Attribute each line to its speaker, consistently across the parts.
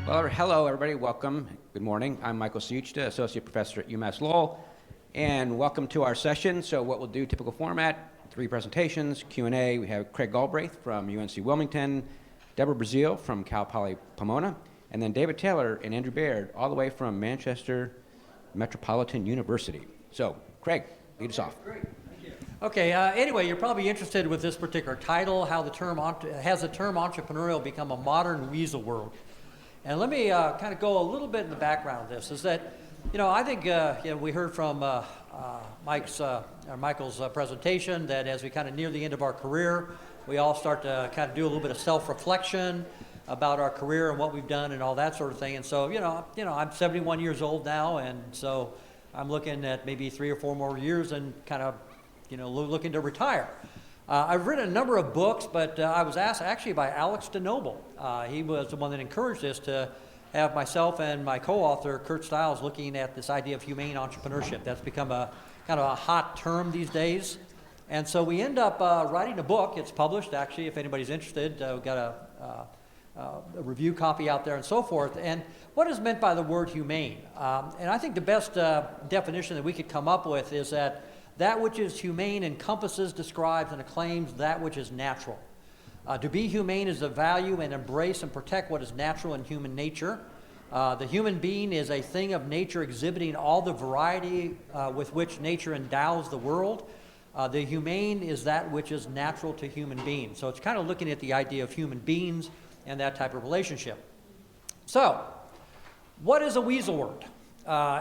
Speaker 1: Well, hello, everybody. Welcome. Good morning. I'm Michael CEEC, Associate Professor at UMass Lowell, and welcome to our session. So what we'll do, typical format, 3 presentations, Q&A. We have Craig Galbraith from UNC Wilmington, Deborah Brazil from Cal Poly Pomona, and then David Taylor and Andrew Baird, all the way from Manchester Metropolitan University. So, Craig, lead us off.
Speaker 2: Great. Okay, anyway, you're probably interested with this particular title, how the term has the term entrepreneurial become a modern weasel word. And let me kind of go a little bit in the background of this, is that, I think we heard from Michael's presentation that as we kind of near the end of our career, we all start to kind of do a little bit of self-reflection about our career and what we've done and all that sort of thing. And so, I'm 71 years old now, and so I'm looking at maybe 3 or 4 more years and kind of, looking to retire. I've written a number of books, but I was asked actually by Alex DeNoble. He was the one that encouraged us to have myself and my co-author, Kurt Stiles, looking at this idea of humane entrepreneurship. That's become a kind of a hot term these days. And so we end up writing a book. It's published, actually, if anybody's interested. We've got a review copy out there and so forth. And what is meant by the word humane? And I think the best definition that we could come up with is that which is humane encompasses, describes, and acclaims that which is natural. To be humane is to value and embrace and protect what is natural in human nature. The human being is a thing of nature exhibiting all the variety with which nature endows the world. The humane is that which is natural to human beings. So it's kind of looking at the idea of human beings and that type of relationship. So, what is a weasel word?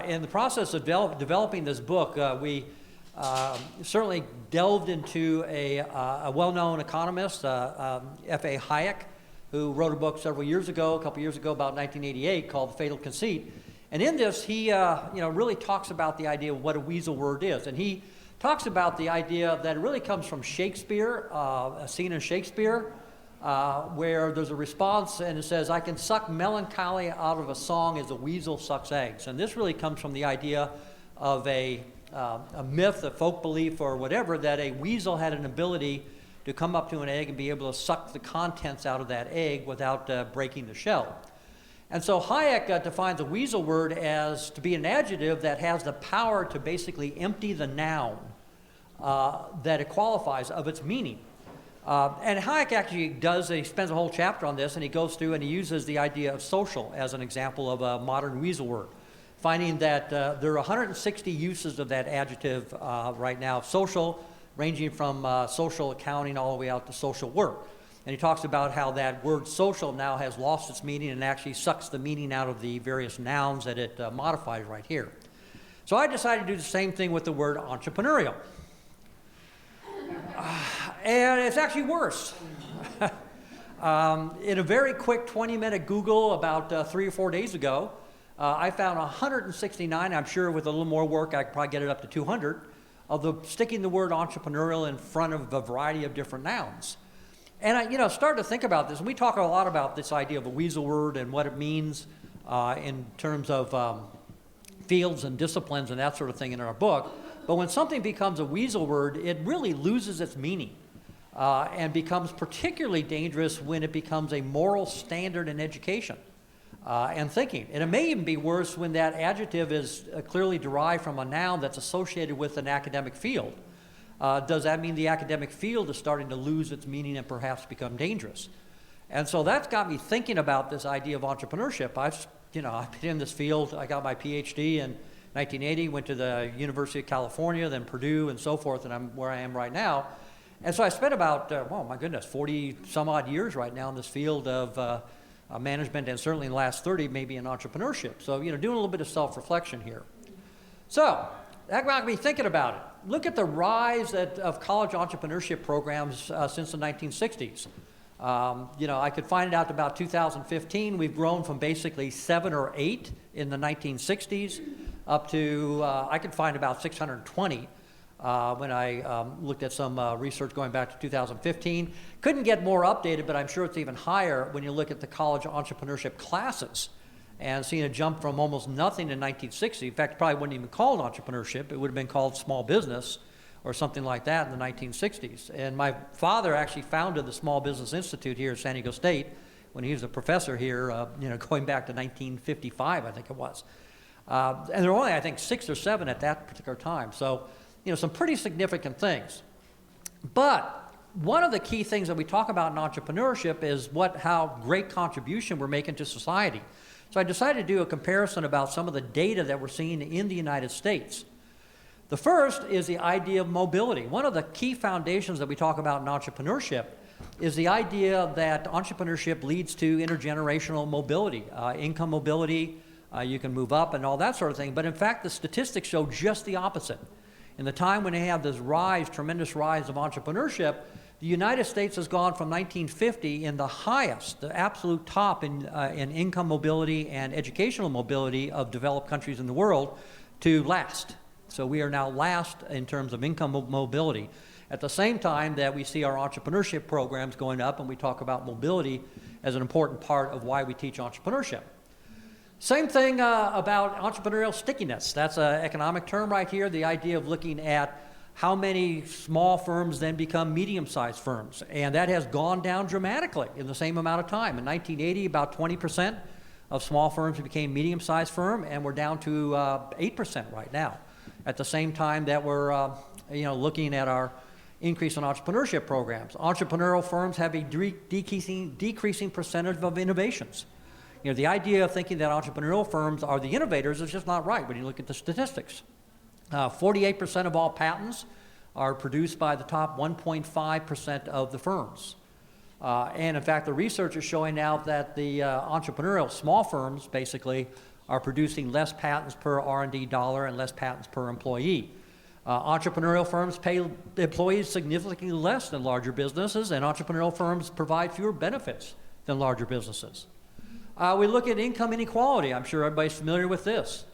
Speaker 2: In the process of developing this book, we certainly delved into a well-known economist, F.A. Hayek, who wrote a book a couple years ago, about 1988, called The Fatal Conceit. And in this, he really talks about the idea of what a weasel word is. And he talks about the idea that it really comes from Shakespeare, a scene in Shakespeare, where there's a response and it says, "I can suck melancholy out of a song as a weasel sucks eggs." And this really comes from the idea of a myth, a folk belief, or whatever, that a weasel had an ability to come up to an egg and be able to suck the contents out of that egg without breaking the shell. And so Hayek defines a weasel word as to be an adjective that has the power to basically empty the noun that it qualifies of its meaning. And Hayek actually he spends a whole chapter on this, and he goes through and he uses the idea of social as an example of a modern weasel word, finding that there are 160 uses of that adjective right now, social, ranging from social accounting all the way out to social work. And he talks about how that word social now has lost its meaning and actually sucks the meaning out of the various nouns that it modifies right here. So I decided to do the same thing with the word entrepreneurial. And it's actually worse. In a very quick 20-minute Google about 3 or 4 days ago, I found 169, I'm sure with a little more work I could probably get it up to 200, of sticking the word entrepreneurial in front of a variety of different nouns. And I started to think about this, and we talk a lot about this idea of a weasel word and what it means in terms of fields and disciplines and that sort of thing in our book. But when something becomes a weasel word, it really loses its meaning and becomes particularly dangerous when it becomes a moral standard in education and thinking. And it may even be worse when that adjective is clearly derived from a noun that's associated with an academic field. Does that mean the academic field is starting to lose its meaning and perhaps become dangerous? And so that's got me thinking about this idea of entrepreneurship. I've been in this field. I got my PhD in 1980, went to the University of California, then Purdue and so forth, and I'm where I am right now. And so I spent about, 40 some odd years right now in this field of management, and certainly in the last 30 maybe in entrepreneurship. So, doing a little bit of self-reflection here. So, that got me thinking about it. Look at the rise of college entrepreneurship programs since the 1960s. I could find out about 2015, we've grown from basically 7 or 8 in the 1960s up to, I could find about 620 when I looked at some research going back to 2015. Couldn't get more updated, but I'm sure it's even higher when you look at the college entrepreneurship classes and seeing a jump from almost nothing in 1960. In fact, it probably wouldn't even called entrepreneurship. It would have been called small business or something like that in the 1960s. And my father actually founded the Small Business Institute here at San Diego State when he was a professor here, going back to 1955, I think it was. And there were only, I think, 6 or 7 at that particular time. So, some pretty significant things. But one of the key things that we talk about in entrepreneurship is how great contribution we're making to society. So I decided to do a comparison about some of the data that we're seeing in the United States. The first is the idea of mobility. One of the key foundations that we talk about in entrepreneurship is the idea that entrepreneurship leads to intergenerational mobility, income mobility, you can move up and all that sort of thing. But in fact, the statistics show just the opposite. In the time when they have this tremendous rise of entrepreneurship, the United States has gone from 1950 in the highest, the absolute top in income mobility and educational mobility of developed countries in the world to last. So we are now last in terms of income mobility. At the same time that we see our entrepreneurship programs going up, and we talk about mobility as an important part of why we teach entrepreneurship. Same thing about entrepreneurial stickiness. That's an economic term right here, the idea of looking at how many small firms then become medium-sized firms. And that has gone down dramatically in the same amount of time. In 1980, about 20% of small firms became medium-sized firm, and we're down to 8% right now. At the same time that we're looking at our increase in entrepreneurship programs. Entrepreneurial firms have a decreasing percentage of innovations. The idea of thinking that entrepreneurial firms are the innovators is just not right when you look at the statistics. 48% of all patents are produced by the top 1.5% of the firms. And in fact, the research is showing now that the entrepreneurial small firms basically are producing less patents per R&D dollar and less patents per employee. Entrepreneurial firms pay employees significantly less than larger businesses, and entrepreneurial firms provide fewer benefits than larger businesses. We look at income inequality. I'm sure everybody's familiar with this.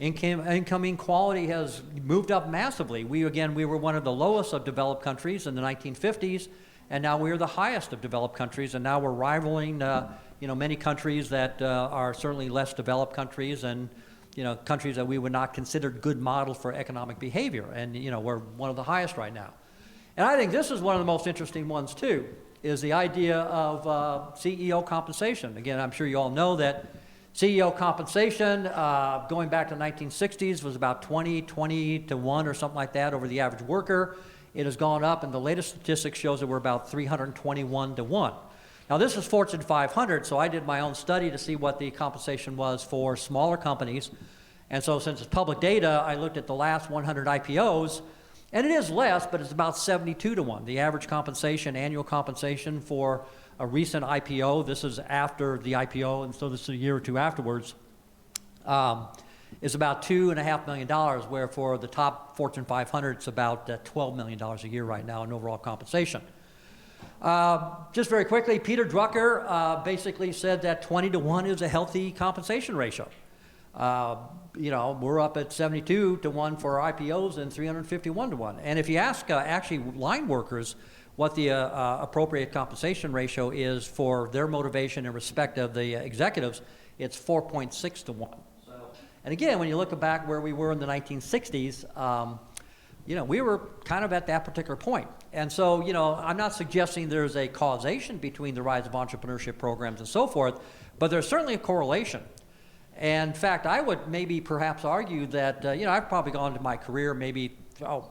Speaker 2: Income inequality has moved up massively. We were one of the lowest of developed countries in the 1950s, and now we're the highest of developed countries, and now we're rivaling many countries that are certainly less developed countries, and countries that we would not consider good models for economic behavior, and we're one of the highest right now. And I think this is one of the most interesting ones too, is the idea of CEO compensation. Again, I'm sure you all know that CEO compensation going back to the 1960s was about 20 to 1 or something like that over the average worker. It has gone up, and the latest statistics shows that we're about 321 to 1. Now this is Fortune 500, so I did my own study to see what the compensation was for smaller companies. And so since it's public data, I looked at the last 100 IPOs, and it is less, but it's about 72 to 1. The average compensation, annual compensation for a recent IPO, this is after the IPO, and so this is a year or two afterwards, is about $2.5 million, where for the top Fortune 500, it's about $12 million a year right now in overall compensation. Just very quickly, Peter Drucker basically said that 20 to 1 is a healthy compensation ratio. We're up at 72 to 1 for our IPOs and 351 to 1. And if you ask actually line workers what the appropriate compensation ratio is for their motivation in respect of the executives, it's 4.6 to 1. So, and again, when you look back where we were in the 1960s, we were kind of at that particular point. And so, I'm not suggesting there's a causation between the rise of entrepreneurship programs and so forth, but there's certainly a correlation. And in fact, I would maybe perhaps argue that, I've probably gone to my career maybe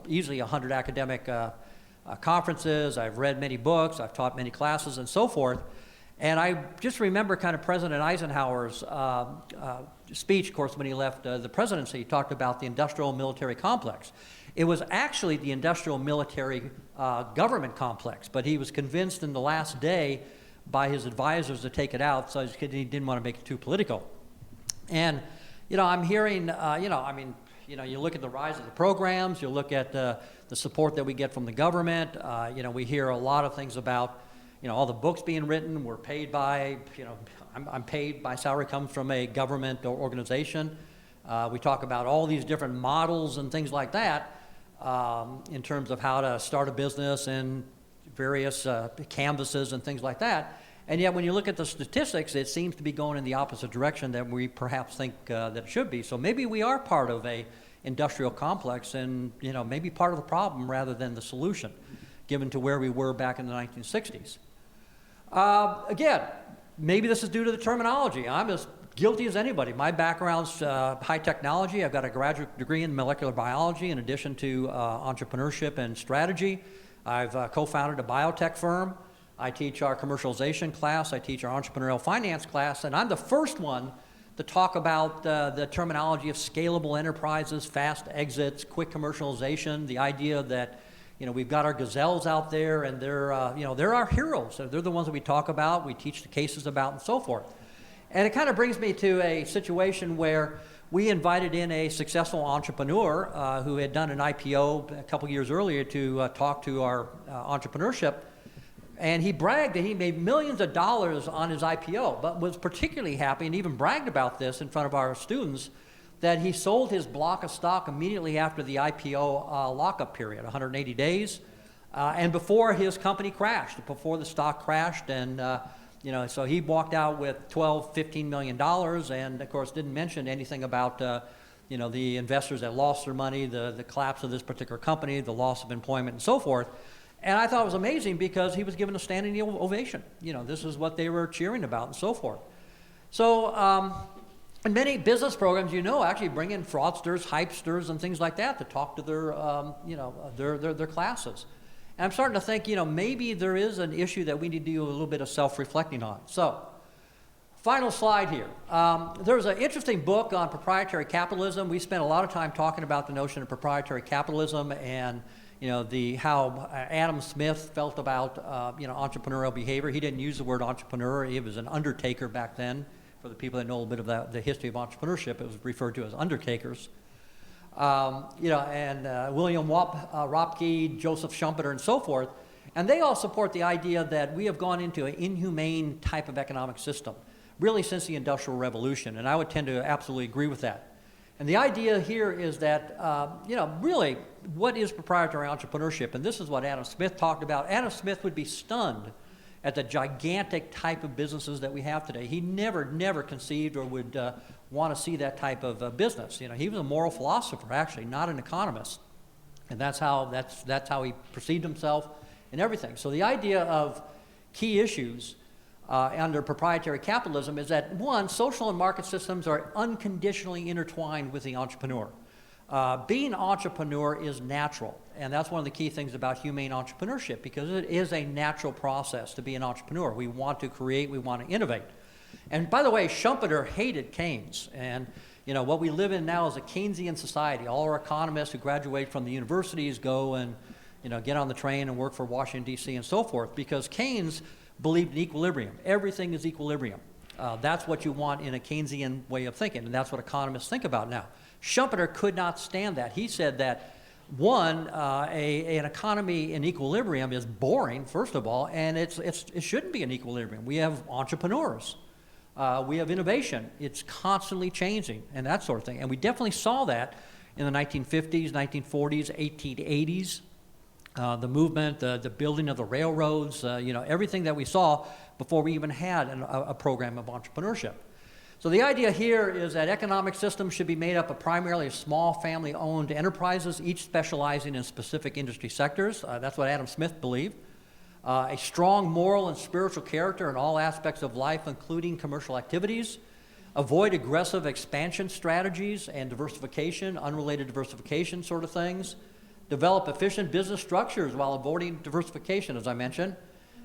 Speaker 2: easily 100 academic conferences. I've read many books. I've taught many classes and so forth. And I just remember kind of President Eisenhower's speech, of course, when he left the presidency. He talked about the industrial military complex. It was actually the industrial military government complex, but he was convinced in the last day by his advisors to take it out, so he didn't want to make it too political. And, I'm hearing, you look at the rise of the programs, you look at the support that we get from the government, we hear a lot of things about, all the books being written, we're paid by, I'm paid, my salary comes from a government or organization. We talk about all these different models and things like that in terms of how to start a business and various canvases and things like that. And yet when you look at the statistics, it seems to be going in the opposite direction that we perhaps think that it should be. So maybe we are part of a industrial complex and, maybe part of the problem rather than the solution, given to where we were back in the 1960s. Again, maybe this is due to the terminology. I'm as guilty as anybody. My background's high technology. I've got a graduate degree in molecular biology in addition to entrepreneurship and strategy. I've co-founded a biotech firm. I teach our commercialization class. I teach our entrepreneurial finance class. And I'm the first one to talk about the terminology of scalable enterprises, fast exits, quick commercialization, the idea that we've got our gazelles out there and they're our heroes. They're the ones that we talk about, we teach the cases about and so forth. And it kind of brings me to a situation where we invited in a successful entrepreneur who had done an IPO a couple years earlier to talk to our entrepreneurship. And he bragged that he made millions of dollars on his IPO, but was particularly happy and even bragged about this in front of our students that he sold his block of stock immediately after the IPO lockup period, 180 days, and before his company crashed, before the stock crashed. And so he walked out with $12–15 million, and of course didn't mention anything about the investors that lost their money, the collapse of this particular company, the loss of employment, and so forth. And I thought it was amazing because he was given a standing ovation. This is what they were cheering about and so forth. So in many business programs, actually bring in fraudsters, hypesters, and things like that to talk to their classes. And I'm starting to think, maybe there is an issue that we need to do a little bit of self-reflecting on. So, final slide here. There's an interesting book on proprietary capitalism. We spent a lot of time talking about the notion of proprietary capitalism and how Adam Smith felt about entrepreneurial behavior. He didn't use the word entrepreneur. He was an undertaker back then. For the people that know a bit of the history of entrepreneurship, it was referred to as undertakers. William Ropke, Joseph Schumpeter, and so forth. And they all support the idea that we have gone into an inhumane type of economic system, really since the Industrial Revolution. And I would tend to absolutely agree with that. And the idea here is that, really, what is proprietary entrepreneurship? And this is what Adam Smith talked about. Adam Smith would be stunned at the gigantic type of businesses that we have today. He never conceived or would want to see that type of business. He was a moral philosopher, actually, not an economist. And that's how he perceived himself and everything. So the idea of key issues under proprietary capitalism is that, one, social and market systems are unconditionally intertwined with the entrepreneur. Being an entrepreneur is natural, and that's one of the key things about humane entrepreneurship, because it is a natural process to be an entrepreneur. We want to create, we want to innovate. And by the way, Schumpeter hated Keynes, and what we live in now is a Keynesian society. All our economists who graduate from the universities go and get on the train and work for Washington, D.C. and so forth, because Keynes believed in equilibrium. Everything is equilibrium. That's what you want in a Keynesian way of thinking, and that's what economists think about now. Schumpeter could not stand that. He said that, one, an economy in equilibrium is boring, first of all, and it shouldn't be an equilibrium. We have entrepreneurs. We have innovation. It's constantly changing and that sort of thing. And we definitely saw that in the 1950s, 1940s, 1880s. The movement, the building of the railroads, everything that we saw before we even had a program of entrepreneurship. So the idea here is that economic systems should be made up of primarily small family-owned enterprises, each specializing in specific industry sectors. That's what Adam Smith believed. A strong moral and spiritual character in all aspects of life, including commercial activities. Avoid aggressive expansion strategies and diversification, unrelated diversification sort of things. Develop efficient business structures while avoiding diversification, as I mentioned.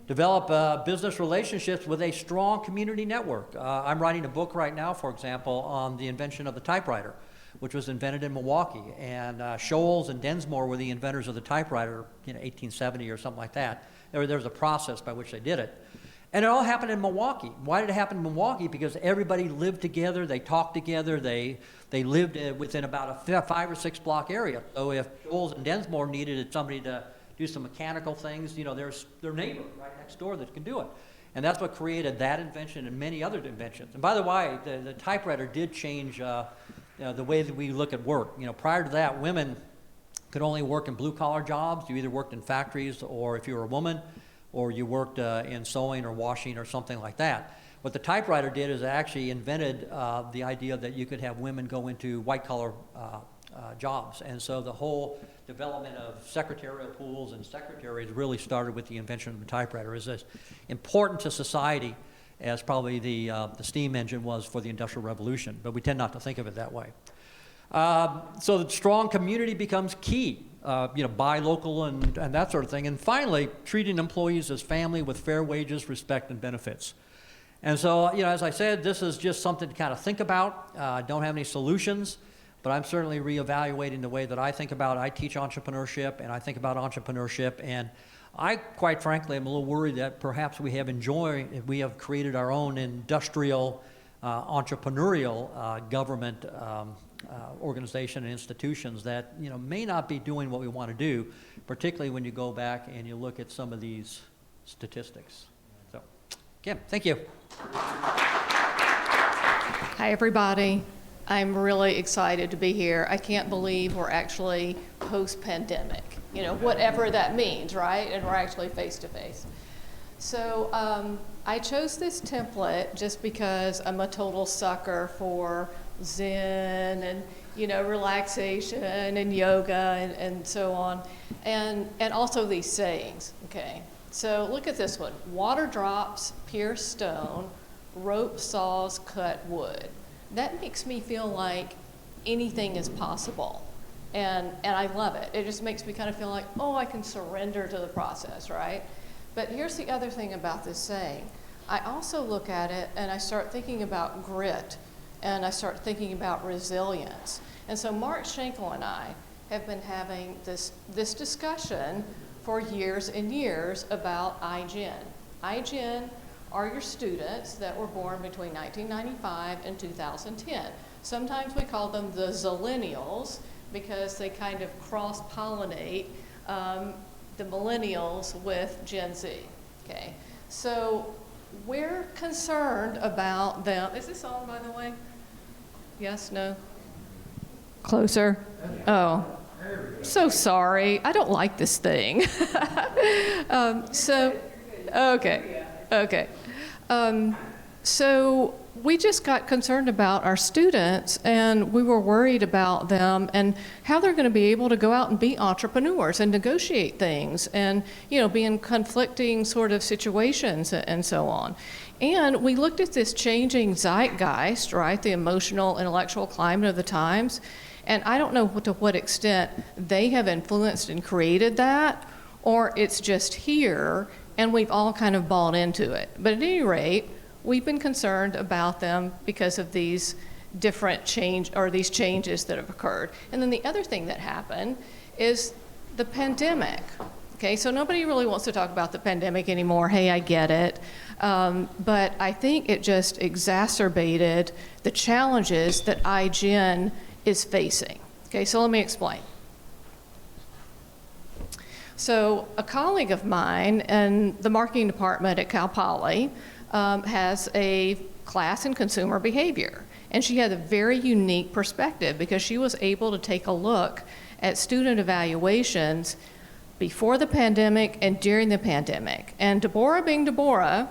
Speaker 2: Develop business relationships with a strong community network. I'm writing a book right now, for example, on the invention of the typewriter, which was invented in Milwaukee. And Shoals and Densmore were the inventors of the typewriter, 1870 or something like that. There was a process by which they did it. And it all happened in Milwaukee. Why did it happen in Milwaukee? Because everybody lived together, they talked together, they lived within about a 5 or 6 block area. So if Shoals and Densmore needed somebody to do some mechanical things, there's their neighbor right next door that can do it. And that's what created that invention and many other inventions. And by the way, the typewriter did change the way that we look at work. Prior to that, women could only work in blue-collar jobs. You either worked in factories, or if you were a woman, or you worked in sewing or washing or something like that. What the typewriter did is it actually invented the idea that you could have women go into white-collar jobs. And so the whole development of secretarial pools and secretaries really started with the invention of the typewriter. It's important to society as probably the steam engine was for the Industrial Revolution, but we tend not to think of it that way. So the strong community becomes key, buy local and that sort of thing. And finally, treating employees as family with fair wages, respect, and benefits. And so, as I said, this is just something to kind of think about. I don't have any solutions, but I'm certainly reevaluating the way that I think about it. I teach entrepreneurship, and I think about entrepreneurship, and I, quite frankly, am a little worried that perhaps we have created our own industrial, entrepreneurial government organization and institutions that may not be doing what we want to do, particularly when you go back and you look at some of these statistics. So, Kim, thank you.
Speaker 3: Hi, everybody. I'm really excited to be here. I can't believe we're actually post-pandemic, whatever that means, right? And we're actually face-to-face. So I chose this template just because I'm a total sucker for Zen and, relaxation and yoga and so on, and also these sayings, okay? So look at this one. Water drops pierce stone, rope saws cut wood. That makes me feel like anything is possible. And I love it. It just makes me kind of feel like, oh, I can surrender to the process, right? But here's the other thing about this saying. I also look at it and I start thinking about grit and I start thinking about resilience. And so Mark Schenkel and I have been having this discussion for years and years about iGen. iGen are your students that were born between 1995 and 2010. Sometimes we call them the Zillennials because they kind of cross-pollinate the millennials with Gen Z, okay? So we're concerned about them. Is this on, by the way? Yes, no? Closer? Oh, so sorry. I don't like this thing. Okay. So we just got concerned about our students, and we were worried about them and how they're going to be able to go out and be entrepreneurs and negotiate things and, be in conflicting sort of situations and so on. And we looked at this changing zeitgeist, right, the emotional, intellectual climate of the times, and I don't know to what extent they have influenced and created that, or it's just here, and we've all kind of bought into it. But at any rate, we've been concerned about them because of these different these changes that have occurred. And then the other thing that happened is the pandemic. Okay, so nobody really wants to talk about the pandemic anymore. Hey, I get it. But I think it just exacerbated the challenges that iGen is facing. Okay, so let me explain. So a colleague of mine in the marketing department at Cal Poly has a class in consumer behavior. And she had a very unique perspective because she was able to take a look at student evaluations before the pandemic and during the pandemic. And Deborah being Deborah,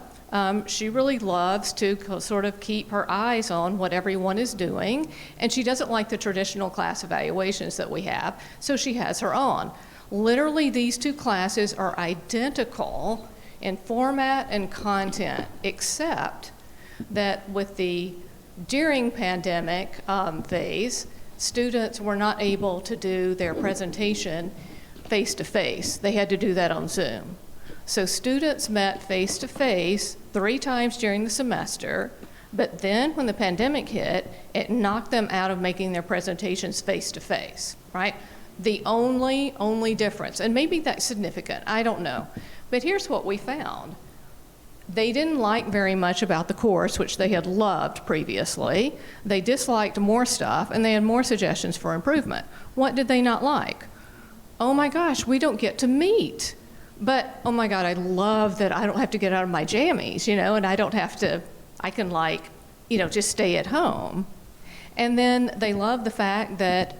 Speaker 3: she really loves to sort of keep her eyes on what everyone is doing. And she doesn't like the traditional class evaluations that we have, so she has her own. Literally, these two classes are identical in format and content, except that with the during pandemic phase, students were not able to do their presentation face-to-face. They had to do that on Zoom. So students met face-to-face 3 times during the semester, but then when the pandemic hit, it knocked them out of making their presentations face-to-face, right? The only difference, and maybe that's significant, I don't know. But here's what we found. They didn't like very much about the course, which they had loved previously. They disliked more stuff, and they had more suggestions for improvement. What did they not like? Oh my gosh, we don't get to meet. But, oh my God, I love that I don't have to get out of my jammies, and I don't have to, I can just stay at home. And then they love the fact that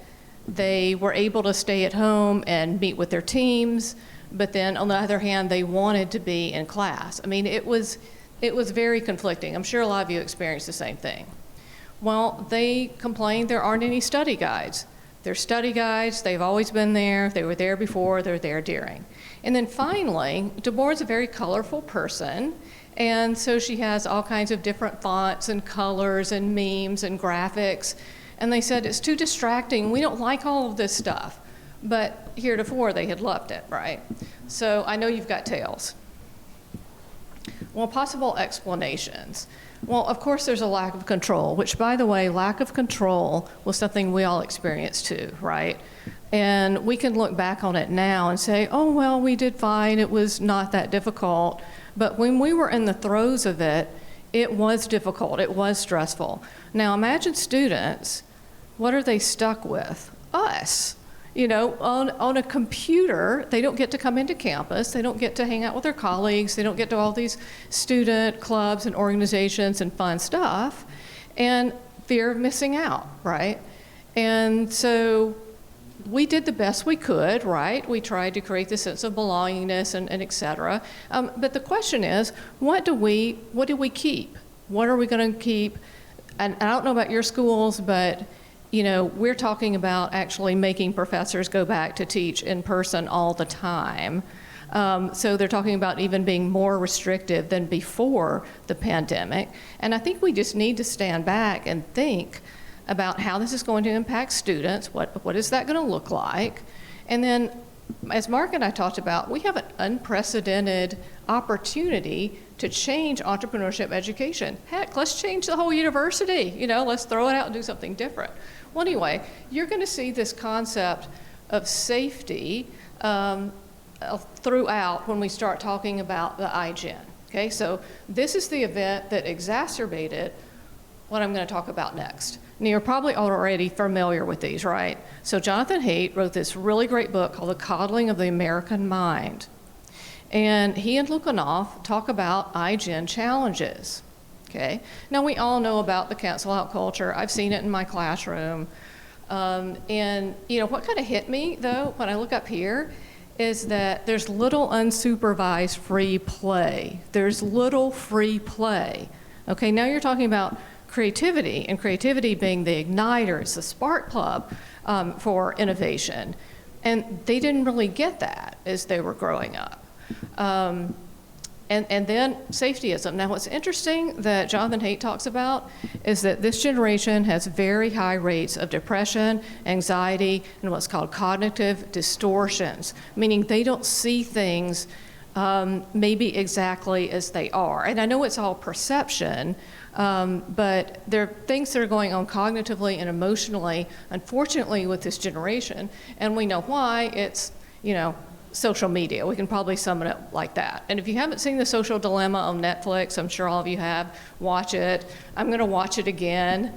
Speaker 3: they were able to stay at home and meet with their teams, but then on the other hand, they wanted to be in class. I mean, it was very conflicting. I'm sure a lot of you experienced the same thing. Well, they complained there aren't any study guides. There's study guides, they've always been there, they were there before, they're there during. And then finally, Deborah's a very colorful person, And so she has all kinds of different fonts and colors and memes and graphics. And they said, it's too distracting. We don't like all of this stuff. But heretofore, they had loved it, right? So I know you've got tails. Well, possible explanations. Well, of course, there's a lack of control, which, by the way, lack of control was something we all experienced too, right? And we can look back on it now and say, oh, well, we did fine. It was not that difficult. But when we were in the throes of it, it was difficult. It was stressful. Now, imagine students, what are they stuck with? Us. You know, on a computer, they don't get to come into campus, they don't get to hang out with their colleagues, they don't get to all these student clubs and organizations and fun stuff, and fear of missing out, right? And so we did the best we could, right? We tried to create this sense of belongingness and et cetera. But the question is, what do we keep? What are we going to keep? And I don't know about your schools, but you know, we're talking about actually making professors go back to teach in person all the time. So they're talking about even being more restrictive than before the pandemic. And I think we just need to stand back and think about how this is going to impact students, what is that going to look like? And then, as Mark and I talked about, we have an unprecedented opportunity to change entrepreneurship education. Heck, let's change the whole university. You know, let's throw it out and do something different. Well, anyway, you're going to see this concept of safety throughout when we start talking about the iGen. Okay, so this is the event that exacerbated what I'm going to talk about next. Now, you're probably already familiar with these, right? So Jonathan Haidt wrote this really great book called The Coddling of the American Mind. And he and Lukianoff talk about iGen challenges. Okay. Now, we all know about the cancel out culture. I've seen it in my classroom. And, you know, what kind of hit me, though, when I look up here, is that there's little unsupervised free play. There's little free play. Okay, now you're talking about creativity, and creativity being the igniters, the spark plug for innovation. And they didn't really get that as they were growing up. And then safetyism. Now, what's interesting that Jonathan Haidt talks about is that this generation has very high rates of depression, anxiety, and what's called cognitive distortions, meaning they don't see things maybe exactly as they are. And I know it's all perception, but there are things that are going on cognitively and emotionally, unfortunately, with this generation. And we know why. It's, you know, social media. We can probably sum it up like that. And if you haven't seen The Social Dilemma on Netflix, I'm sure all of you have, watch it. I'm going to watch it again.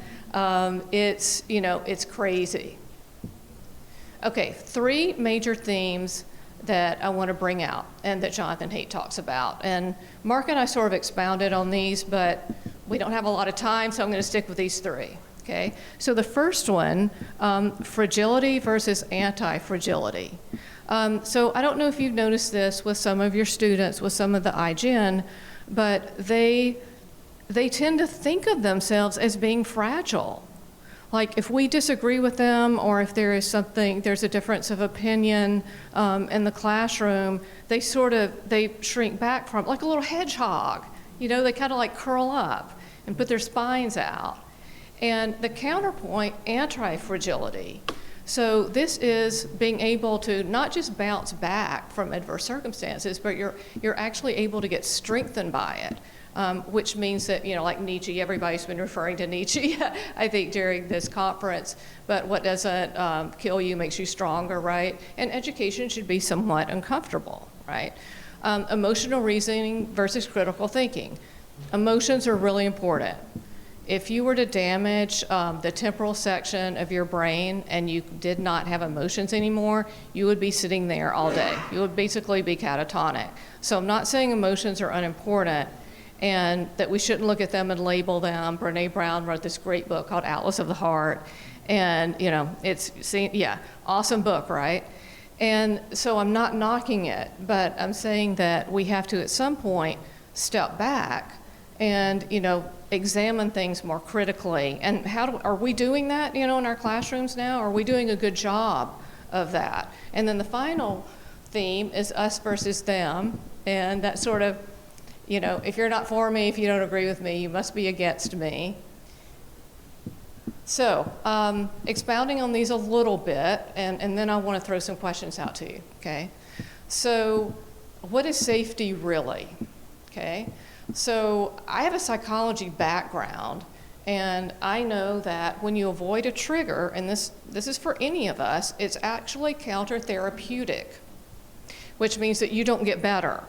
Speaker 3: It's, you know, it's crazy. Okay, 3 major themes that I want to bring out and that Jonathan Haidt talks about. And Mark and I sort of expounded on these, but we don't have a lot of time, so I'm going to stick with these 3. Okay, so the first one, fragility versus anti-fragility. So I don't know if you've noticed this with some of your students, with some of the iGen, but they tend to think of themselves as being fragile. Like if we disagree with them, or if there is something, there's a difference of opinion in the classroom, they shrink back from, like a little hedgehog. You know, they kind of like curl up and put their spines out. And the counterpoint, anti-fragility. So this is being able to not just bounce back from adverse circumstances, but you're actually able to get strengthened by it, which means that, you know, like Nietzsche, everybody's been referring to Nietzsche, I think, during this conference, but what doesn't kill you makes you stronger, right? And education should be somewhat uncomfortable, right? Emotional reasoning versus critical thinking. Emotions are really important. If you were to damage the temporal section of your brain and you did not have emotions anymore, you would be sitting there all day. You would basically be catatonic. So I'm not saying emotions are unimportant and that we shouldn't look at them and label them. Brené Brown wrote this great book called Atlas of the Heart. And, you know, awesome book, right? And so I'm not knocking it, but I'm saying that we have to, at some point, step back and, you know, examine things more critically. And are we doing that, you know, in our classrooms now? Are we doing a good job of that? And then the final theme is us versus them. And that sort of, if you're not for me, if you don't agree with me, you must be against me. So, expounding on these a little bit, and then I want to throw some questions out to you, okay? So, what is safety really, okay? So, I have a psychology background, and I know that when you avoid a trigger, and this is for any of us, it's actually counter-therapeutic, which means that you don't get better.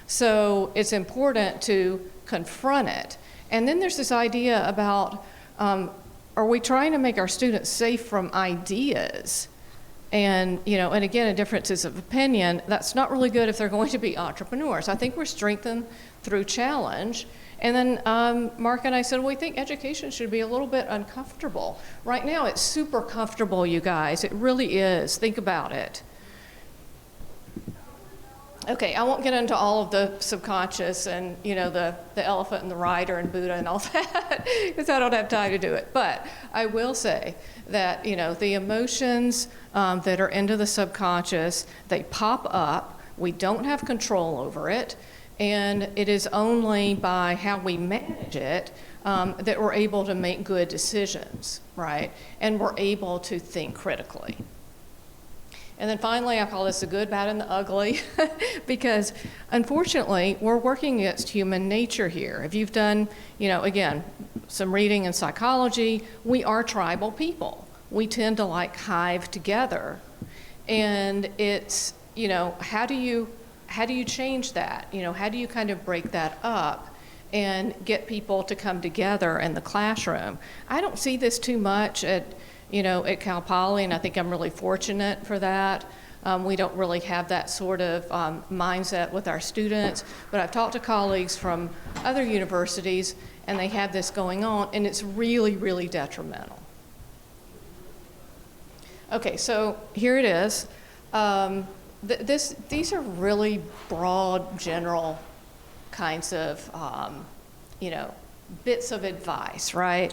Speaker 3: So, it's important to confront it. And then there's this idea about, are we trying to make our students safe from ideas? And, and again, differences of opinion, that's not really good if they're going to be entrepreneurs. I think we're strengthened through challenge. And then Mark and I said, we think education should be a little bit uncomfortable. Right now, it's super comfortable, you guys. It really is. Think about it. Okay, I won't get into all of the subconscious and, the elephant and the rider and Buddha and all that, because I don't have time to do it. But I will say that, the emotions that are into the subconscious, they pop up. We don't have control over it. And it is only by how we manage it that we're able to make good decisions, right? And we're able to think critically. And then finally, I call this the good, bad, and the ugly, because unfortunately, we're working against human nature here. If you've done, again, some reading in psychology, we are tribal people. We tend to hive together. And it's, how do you change that? How do you kind of break that up and get people to come together in the classroom? I don't see this too much at Cal Poly, and I think I'm really fortunate for that. We don't really have that sort of mindset with our students, but I've talked to colleagues from other universities, and they have this going on, and it's really, really detrimental. Okay, so here it is. These are really broad, general kinds of, bits of advice, right?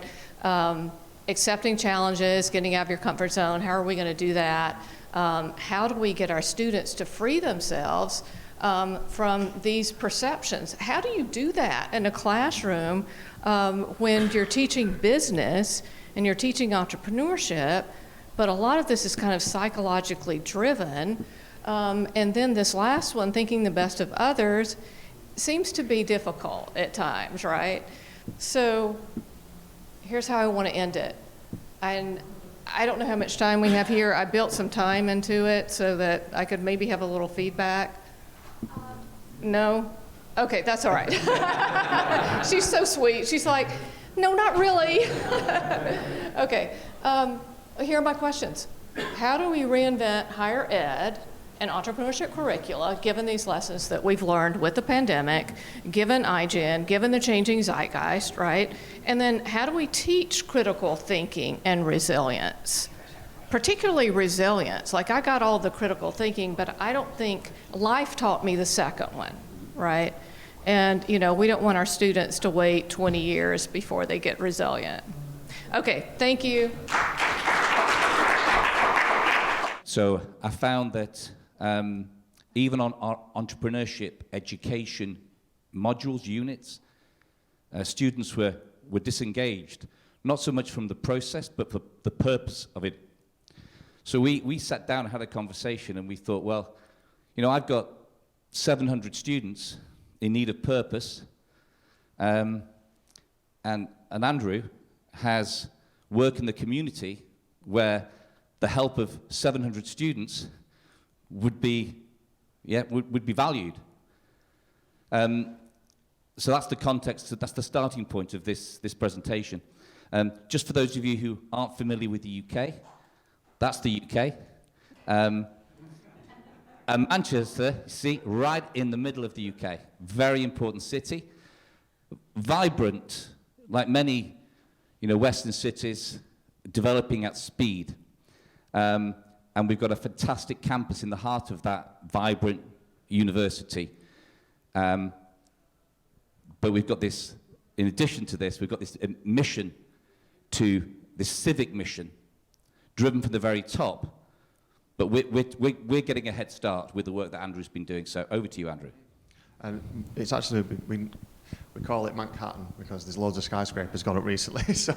Speaker 3: Accepting challenges, getting out of your comfort zone, how are we going to do that? How do we get our students to free themselves from these perceptions? How do you do that in a classroom when you're teaching business and you're teaching entrepreneurship, but a lot of this is kind of psychologically driven? And then this last one, thinking the best of others, seems to be difficult at times, right? So here's how I want to end it. And I don't know how much time we have here. I built some time into it so that I could maybe have a little feedback. No? Okay, that's all right. She's so sweet. She's like, no, not really. Okay, here are my questions. How do we reinvent higher ed and entrepreneurship curricula, given these lessons that we've learned with the pandemic, given iGen, given the changing zeitgeist, right? And then how do we teach critical thinking and resilience? Particularly resilience. I got all the critical thinking, but I don't think life taught me the second one, right? And, we don't want our students to wait 20 years before they get resilient. Okay, thank you.
Speaker 4: So I found that even on our entrepreneurship education modules, units, students were disengaged, not so much from the process, but for the purpose of it. So we sat down and had a conversation, and we thought, well, I've got 700 students in need of purpose, and Andrew has work in the community where the help of 700 students would be valued. So that's the context, that's the starting point of this presentation. Just for those of you who aren't familiar with the UK, that's the UK. And Manchester, see, right in the middle of the UK. Very important city. Vibrant, like many, Western cities, developing at speed. And we've got a fantastic campus in the heart of that vibrant university. But we've got this, in addition to this, we've got this mission this civic mission, driven from the very top. But we're getting a head start with the work that Andrew's been doing. So over to you, Andrew.
Speaker 5: And it's actually, we call it Manhattan because there's loads of skyscrapers gone up recently. So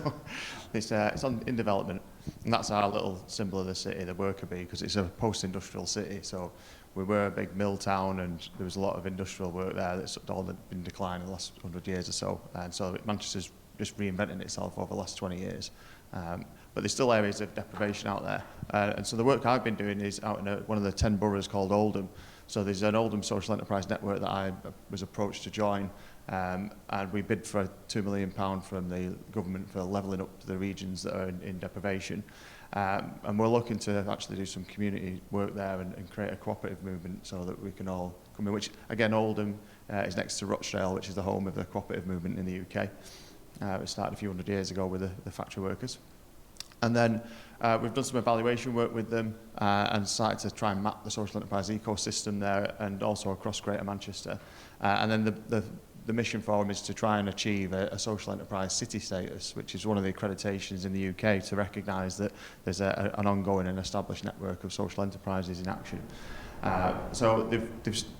Speaker 5: it's in development. And that's our little symbol of the city, the worker bee, because it's a post-industrial city. So we were a big mill town, and there was a lot of industrial work there that's all been declining in the last 100 years or so. And so Manchester's just reinventing itself over the last 20 years. But there's still areas of deprivation out there. And so the work I've been doing is out in one of the 10 boroughs called Oldham. So there's an Oldham social enterprise network that I was approached to join. And we bid for £2 million from the government for levelling up the regions that are in deprivation. And we're looking to actually do some community work there and create a cooperative movement so that we can all come in, which, again, Oldham is next to Rochdale, which is the home of the cooperative movement in the UK. It started a few hundred years ago with the factory workers. And then we've done some evaluation work with them and started to try and map the social enterprise ecosystem there and also across Greater Manchester. And then the mission for them is to try and achieve a social enterprise city status, which is one of the accreditations in the UK to recognise that there's an ongoing and established network of social enterprises in action. So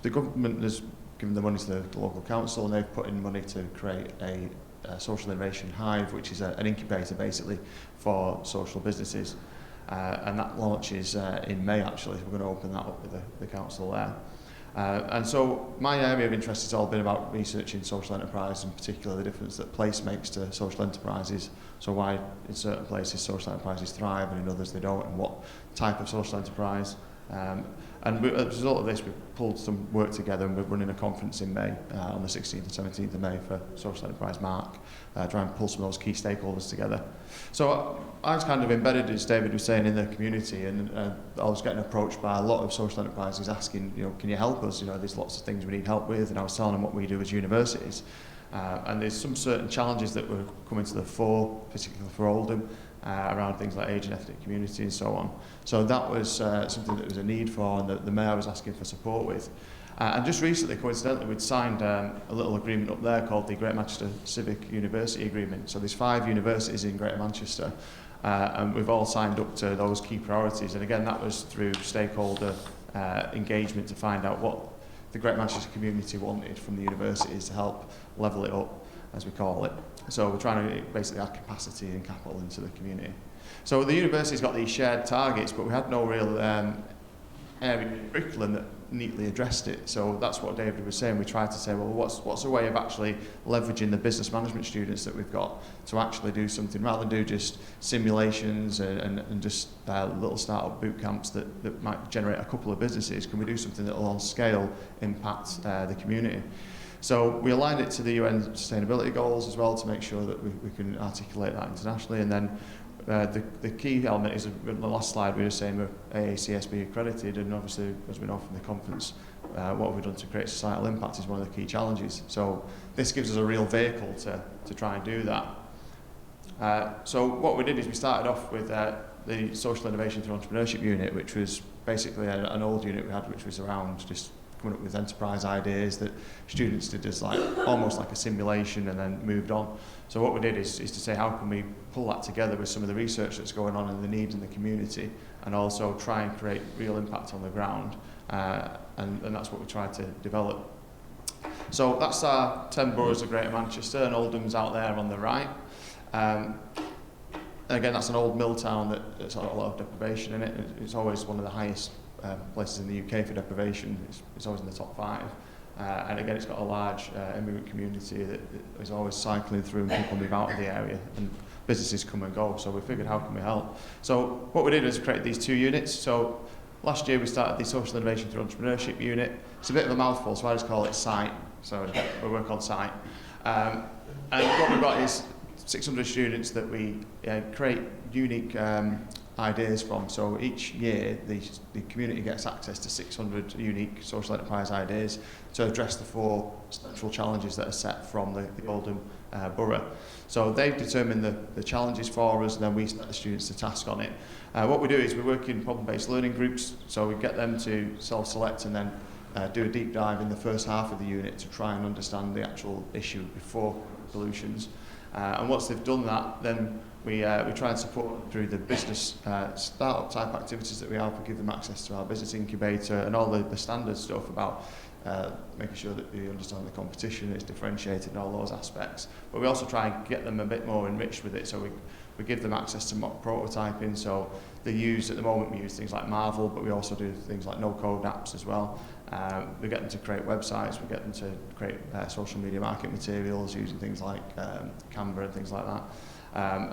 Speaker 5: the government has given the money to the local council, and they've put in money to create a social innovation hive, which is an incubator basically for social businesses. And that launches in May actually. We're going to open that up with the council there. And so my area of interest has all been about researching social enterprise, in particular the difference that place makes to social enterprises. So why in certain places social enterprises thrive and in others they don't, and what type of social enterprise. And as a result of this, we've pulled some work together, and we're running a conference in May, on the 16th and 17th of May for Social Enterprise Mark, trying to pull some of those key stakeholders together. So I was kind of embedded, as David was saying, in the community, and I was getting approached by a lot of social enterprises asking, can you help us? There's lots of things we need help with, and I was telling them what we do as universities. And there's some certain challenges that were coming to the fore, particularly for Oldham, around things like age and ethnic community and so on. So that was something that there was a need for, and that the Mayor was asking for support with. And just recently, coincidentally, we'd signed a little agreement up there called the Greater Manchester Civic University Agreement. So there's 5 universities in Greater Manchester, and we've all signed up to those key priorities. And again, that was through stakeholder engagement to find out what the Greater Manchester community wanted from the universities to help level it up, as we call it. So we're trying to basically add capacity and capital into the community. So the university's got these shared targets, but we had no real area curriculum that neatly addressed it. So that's what David was saying. We tried to say, well, what's a way of actually leveraging the business management students that we've got to actually do something, rather than do just simulations and just little startup boot camps that might generate a couple of businesses. Can we do something that will on scale impact the community? So we aligned it to the UN sustainability goals as well to make sure that we can articulate that internationally. And then the key element is, in the last slide we were saying we're AACSB accredited, and obviously, as we know from the conference, what have we done to create societal impact is one of the key challenges. So this gives us a real vehicle to try and do that. So what we did is we started off with the Social Innovation through Entrepreneurship unit, which was basically an old unit we had, which was around just coming up with enterprise ideas that students did as almost like a simulation and then moved on. So what we did is to say, how can we pull that together with some of the research that's going on and the needs in the community, and also try and create real impact on the ground, and that's what we tried to develop. So that's our 10 boroughs of Greater Manchester, and Oldham's out there on the right. And again, that's an old mill town that's got a lot of deprivation in it. It's always one of the highest places in the UK for deprivation. It's always in the top 5. And again, it's got a large immigrant community that is always cycling through, and people move out of the area and businesses come and go. So we figured, how can we help? So what we did was create these 2 units. So last year we started the Social Innovation through Entrepreneurship unit. It's a bit of a mouthful, so I just call it SITE. So we work on SITE. And what we've got is 600 students that we create unique ideas from. So each year the community gets access to 600 unique social enterprise ideas to address the 4 central challenges that are set from the Oldham borough. So they've determined the challenges for us, and then we set the students to task on it. What we do is we work in problem-based learning groups, so we get them to self-select and then do a deep dive in the first half of the unit to try and understand the actual issue before solutions. And once they've done that, then we try and support them through the business startup type activities that we have. We give them access to our business incubator and all the standard stuff about making sure that they understand the competition, it's differentiated in all those aspects. But we also try and get them a bit more enriched with it, so we give them access to mock prototyping. So they use, at the moment, we use things like Marvel, but we also do things like no-code apps as well. We get them to create websites, we get them to create social media marketing materials using things like Canva and things like that.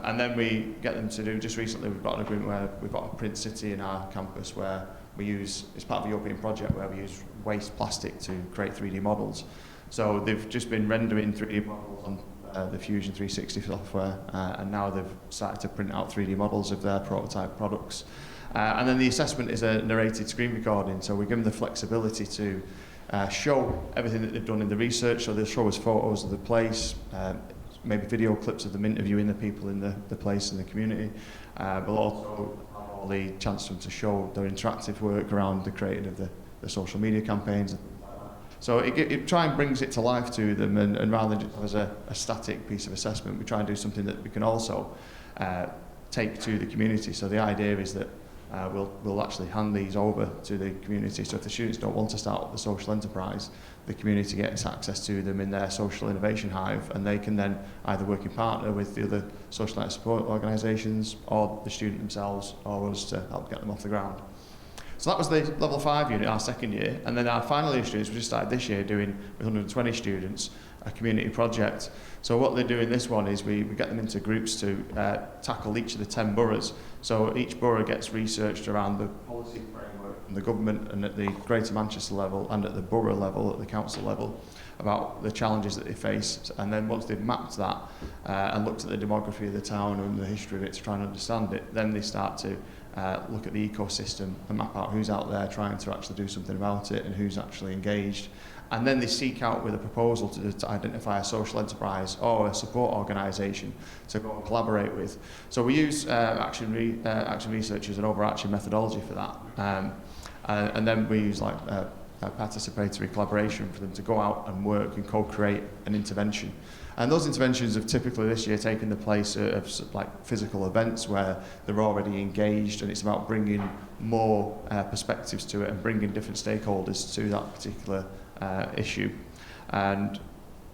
Speaker 5: And then we get them to do, just recently we've got an agreement where we've got a print city in our campus where we use, it's part of a European project where we use waste plastic to create 3D models. So they've just been rendering 3D models on the Fusion 360 software, and now they've started to print out 3D models of their prototype products. And then the assessment is a narrated screen recording, so we give them the flexibility to show everything that they've done in the research. So they'll show us photos of the place, maybe video clips of them interviewing the people in the place and the community, but also all the chance for them to show their interactive work around the creating of the social media campaigns. So it try and brings it to life to them, and rather than just as a static piece of assessment, we try and do something that we can also take to the community. So the idea is that we'll actually hand these over to the community. So if the students don't want to start up the social enterprise, the community gets access to them in their social innovation hive, and they can then either work in partner with the other social network support organisations, or the student themselves, or us to help get them off the ground. So that was the level 5 unit, our second year, and then our final year students, we just started this year doing, with 120 students, a community project. So what they do in this one is we get them into groups to tackle each of the 10 boroughs. So each borough gets researched around the policy framework from the government and at the Greater Manchester level and at the borough level, at the council level, about the challenges that they face. And then once they've mapped that and looked at the demography of the town and the history of it to try and understand it, then they start to look at the ecosystem and map out who's out there trying to actually do something about it and who's actually engaged. And then they seek out with a proposal to identify a social enterprise or a support organisation to go and collaborate with. So we use action research as an overarching methodology for that. And then we use like participatory collaboration for them to go out and work and co-create an intervention. And those interventions have typically this year taken the place of like physical events where they're already engaged, and it's about bringing more perspectives to it and bringing different stakeholders to that particular issue. And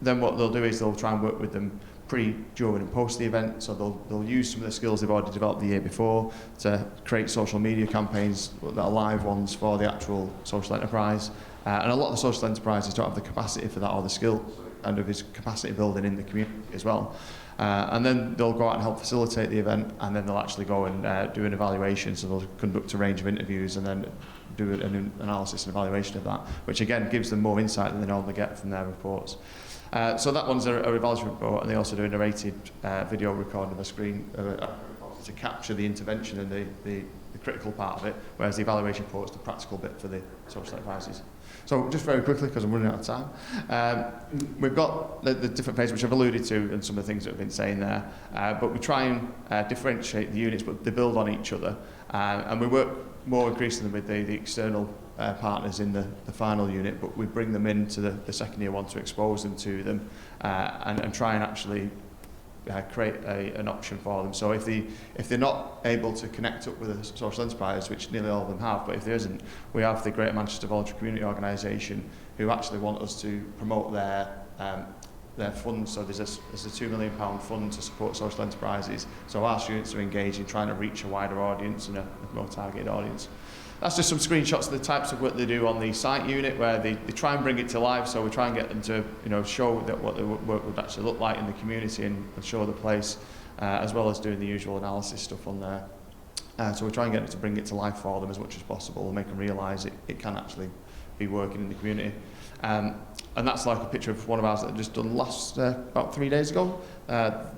Speaker 5: then what they'll do is they'll try and work with them pre, during and post the event. So they'll use some of the skills they've already developed the year before to create social media campaigns that are live ones for the actual social enterprise. And a lot of the social enterprises don't have the capacity for that or the skill, and of his capacity building in the community as well. And then they'll go out and help facilitate the event, and then they'll actually go and do an evaluation. So they'll conduct a range of interviews and then do an analysis and evaluation of that, which again gives them more insight than they normally get from their reports. So that one's a evaluation report, and they also do a narrated video recording of a screen to capture the intervention and the critical part of it, whereas the evaluation report is the practical bit for the social advisors. So just very quickly, because I'm running out of time, we've got the different phases which I've alluded to and some of the things that have been saying there, but we try and differentiate the units, but they build on each other, and we work more increasingly with the external partners in the final unit, but we bring them into the second year one to expose them to them and try and actually create an option for them. So if they're not able to connect up with a social enterprise, which nearly all of them have, but if there isn't, we have the Greater Manchester Voluntary Community Organisation who actually want us to promote their funds. So there's a £2 million fund to support social enterprises. So our students are engaged in trying to reach a wider audience and a more targeted audience. That's just some screenshots of the types of work they do on the site unit, where they try and bring it to life. So we try and get them to show that what the work would actually look like in the community and show the place, as well as doing the usual analysis stuff on there. So we try and get them to bring it to life for them as much as possible and make them realise it can actually be working in the community. And that's like a picture of one of ours that had just done about 3 days ago.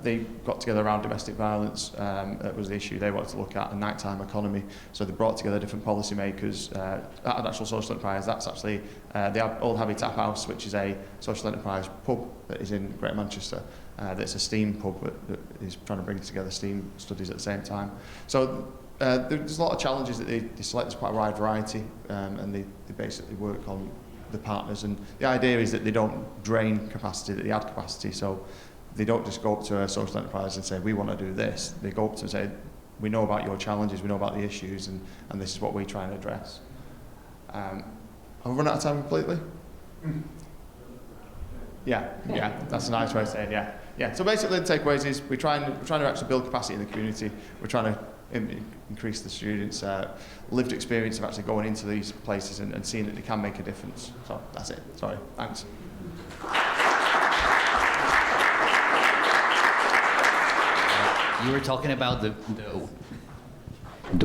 Speaker 5: They got together around domestic violence. That was the issue they wanted to look at, the nighttime economy. So they brought together different policymakers. At an actual social enterprise, that's actually the Old Abbey Tap House, which is a social enterprise pub that is in Greater Manchester. That's a STEAM pub that is trying to bring together STEAM studies at the same time. So there's a lot of challenges that they select. There's quite a wide variety, and they basically work on the partners, and the idea is that they don't drain capacity, that they add capacity. So they don't just go up to a social enterprise and say, we want to do this. They go up to and say, we know about your challenges, we know about the issues, and this is what we try and address. I've run out of time completely. Yeah, that's a nice way of saying it, yeah. So basically the takeaways is we're trying to actually build capacity in the community. We're trying to increase the students' lived experience of actually going into these places and seeing that they can make a difference. So that's it. Sorry, thanks.
Speaker 6: You were talking about the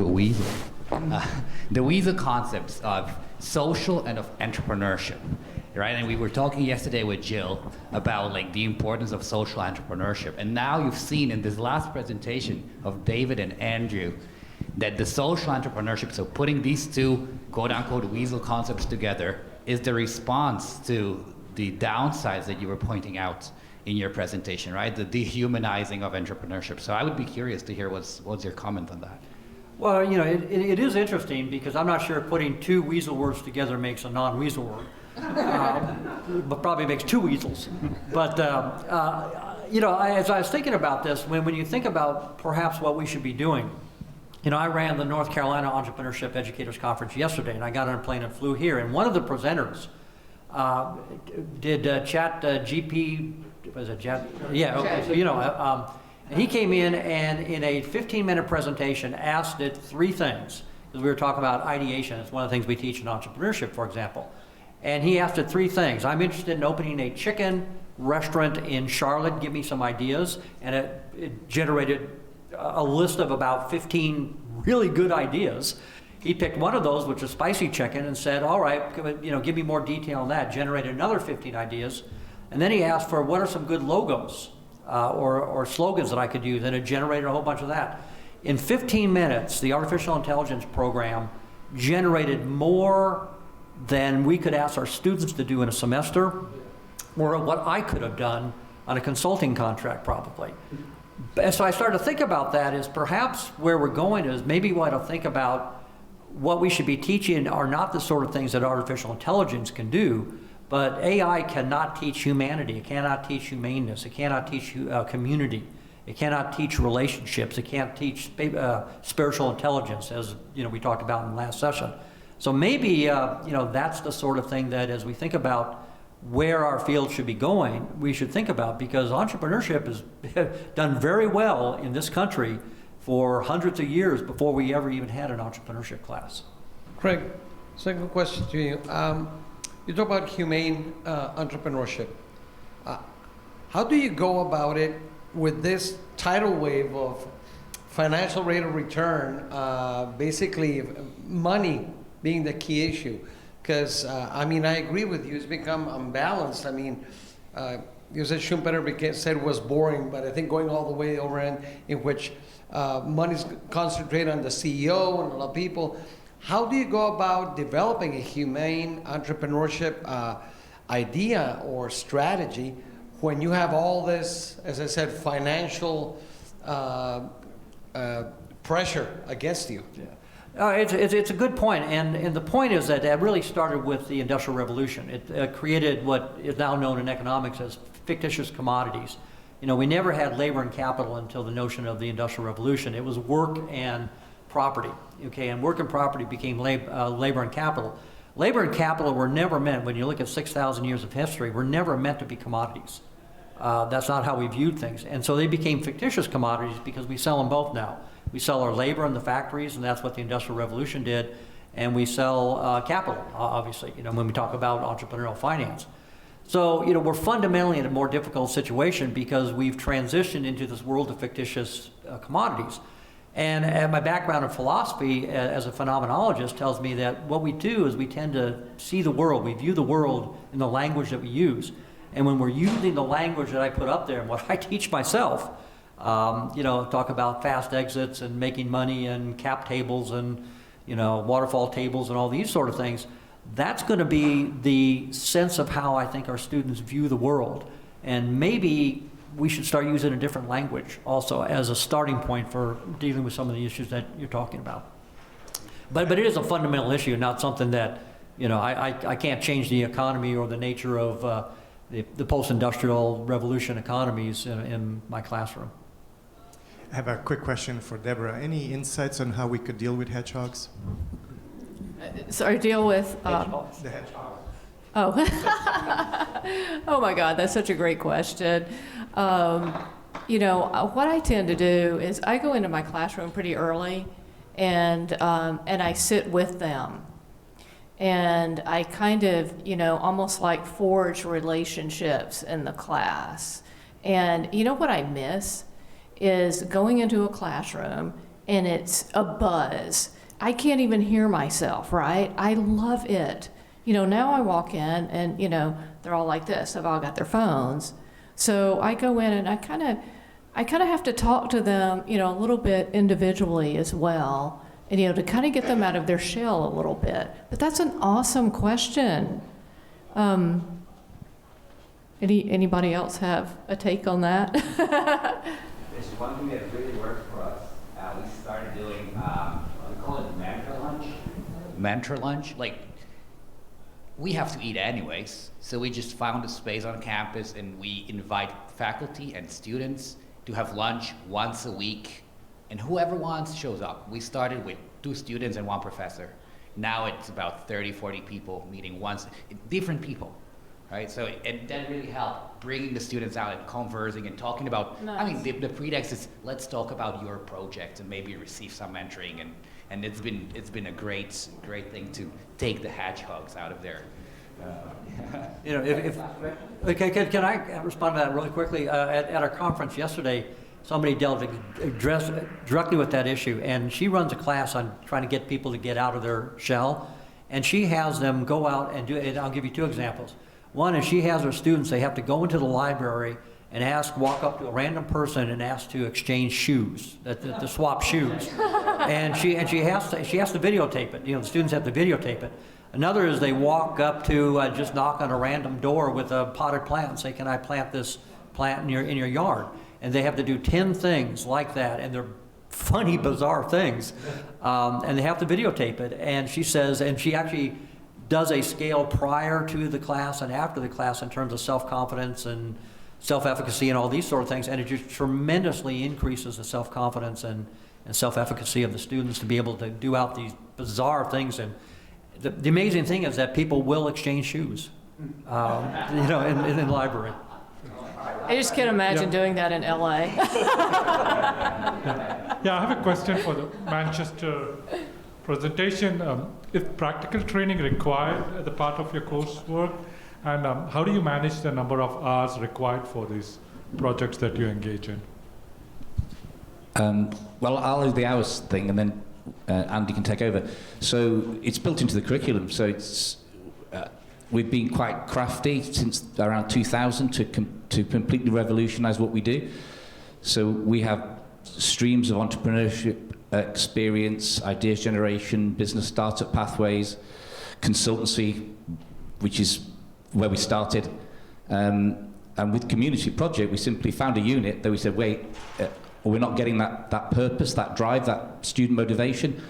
Speaker 6: weasel. The weasel concepts of social and of entrepreneurship, right? And we were talking yesterday with Jill about like the importance of social entrepreneurship. And now you've seen in this last presentation of David and Andrew that the social entrepreneurship, so putting these two quote unquote weasel concepts together, is the response to the downsides that you were pointing out in your presentation, right? The dehumanizing of entrepreneurship. So I would be curious to hear what's your comment on that.
Speaker 2: Well, you know, it is interesting because I'm not sure if putting two weasel words together makes a non-weasel word. But probably makes two weasels. But, you know, as I was thinking about this, when you think about perhaps what we should be doing, you know, I ran the North Carolina Entrepreneurship Educators Conference yesterday, and I got on a plane and flew here, and one of the presenters did ChatGPT, was it Chat? Yeah, okay, so, you know, and he came in and in a 15-minute presentation asked it three things, because we were talking about ideation. It's one of the things we teach in entrepreneurship, for example. And he asked it three things. I'm interested in opening a chicken restaurant in Charlotte. Give me some ideas. And it generated a list of about 15 really good ideas. He picked one of those, which is spicy chicken, and said, all right, you know, give me more detail on that. Generated another 15 ideas. And then he asked for what are some good logos or slogans that I could use, and it generated a whole bunch of that. In 15 minutes, the artificial intelligence program generated more than we could ask our students to do in a semester, or what I could have done on a consulting contract probably. And so I started to think about that is perhaps where we're going is maybe we ought to think about what we should be teaching are not the sort of things that artificial intelligence can do, but AI cannot teach humanity, it cannot teach humaneness, it cannot teach community, it cannot teach relationships, it can't teach spiritual intelligence, as you know we talked about in the last session. So maybe you know that's the sort of thing that as we think about where our field should be going, we should think about, because entrepreneurship has done very well in this country for hundreds of years before we ever even had an entrepreneurship class.
Speaker 7: Craig, second question to you. You talk about humane entrepreneurship. How do you go about it with this tidal wave of financial rate of return, basically money being the key issue? Because, I mean, I agree with you, it's become unbalanced. I mean, you said Schumpeter said was boring, but I think going all the way over in which money's concentrated on the CEO and a lot of people. How do you go about developing a humane entrepreneurship idea or strategy when you have all this, as I said, financial pressure against you?
Speaker 2: Yeah. It's a good point, and the point is that it really started with the Industrial Revolution. It created what is now known in economics as fictitious commodities. You know, we never had labor and capital until the notion of the Industrial Revolution. It was work and property, okay, and work and property became labor and capital. Labor and capital were never meant, when you look at 6,000 years of history, were never meant to be commodities. That's not how we viewed things, and so they became fictitious commodities because we sell them both now. We sell our labor in the factories, and that's what the Industrial Revolution did, and we sell capital, obviously, you know, when we talk about entrepreneurial finance. So, you know, we're fundamentally in a more difficult situation because we've transitioned into this world of fictitious commodities. And my background in philosophy as a phenomenologist tells me that what we do is we tend to see the world, we view the world in the language that we use. And when we're using the language that I put up there and what I teach myself, you know, talk about fast exits and making money and cap tables and, you know, waterfall tables and all these sort of things, that's going to be the sense of how I think our students view the world. And maybe we should start using a different language also as a starting point for dealing with some of the issues that you're talking about. But it is a fundamental issue, not something that, you know, I can't change the economy or the nature of the post-industrial revolution economies in my classroom.
Speaker 8: I have a quick question for Deborah. Any insights on how we could deal with hedgehogs?
Speaker 3: So deal with
Speaker 8: The hedgehog.
Speaker 3: Oh, oh my God, that's such a great question. What I tend to do is I go into my classroom pretty early, and I sit with them, and I kind of, almost like forge relationships in the class. And what I miss is going into a classroom and it's a buzz. I can't even hear myself, right? I love it. Now I walk in and, they're all like this. They've all got their phones. So I go in and I kind of have to talk to them, a little bit individually as well, and, to kind of get them out of their shell a little bit. But that's an awesome question. Anybody else have a take on that?
Speaker 6: There's one thing that really worked for us. We started doing, we call it mentor lunch. Mentor lunch, like, we have to eat anyways, so we just found a space on campus and we invite faculty and students to have lunch once a week, and whoever wants shows up. We started with 2 students and 1 professor. Now it's about 30, 40 people meeting once, different people, right? So that really helped bringing the students out and conversing and talking about,
Speaker 3: Nice.
Speaker 6: I mean, the pretext is let's talk about your project and maybe receive some mentoring, and it's been a great thing to take the hedgehogs out of there.
Speaker 2: Okay, can I respond to that really quickly? At our conference yesterday, somebody addressed directly with that issue, and she runs a class on trying to get people to get out of their shell, and she has them go out and do it. I'll give you 2 examples. One is she has her students, they have to go into the library and walk up to a random person and ask to exchange shoes, to swap shoes. And she has to videotape it. The students have to videotape it. Another is they walk up to just knock on a random door with a potted plant and say, "Can I plant this plant in your yard?" And they have to do 10 things like that, and they're funny, bizarre things, and they have to videotape it. And she says, and she actually does a scale prior to the class and after the class in terms of self-confidence and self-efficacy and all these sort of things, and it just tremendously increases the self-confidence and self-efficacy of the students to be able to do out these bizarre things. And the amazing thing is that people will exchange shoes, in the library.
Speaker 3: I just can't imagine doing that in LA.
Speaker 9: Yeah, I have a question for the Manchester presentation. Is practical training required as a part of your coursework? And how do you manage the number of hours required for these projects that you engage in?
Speaker 4: Well, I'll do the hours thing, and then Andy can take over. So it's built into the curriculum. So it's we've been quite crafty since around 2000 to completely revolutionise what we do. So we have streams of entrepreneurship experience, ideas generation, business startup pathways, consultancy, which is where we started. And with Community Project, we simply found a unit that we said, wait, we're not getting that purpose, that drive, that student motivation.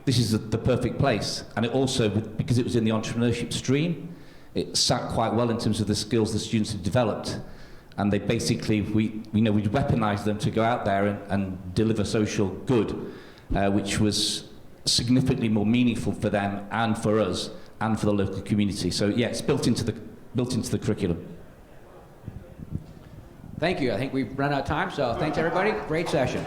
Speaker 4: This is the perfect place. And it also, because it was in the entrepreneurship stream, it sat quite well in terms of the skills the students had developed. And they basically, we'd weaponize them to go out there and deliver social good, which was significantly more meaningful for them and for us and for the local community. So yeah, it's built into the curriculum.
Speaker 1: Thank you. I think we've run out of time, so thanks everybody. Great session.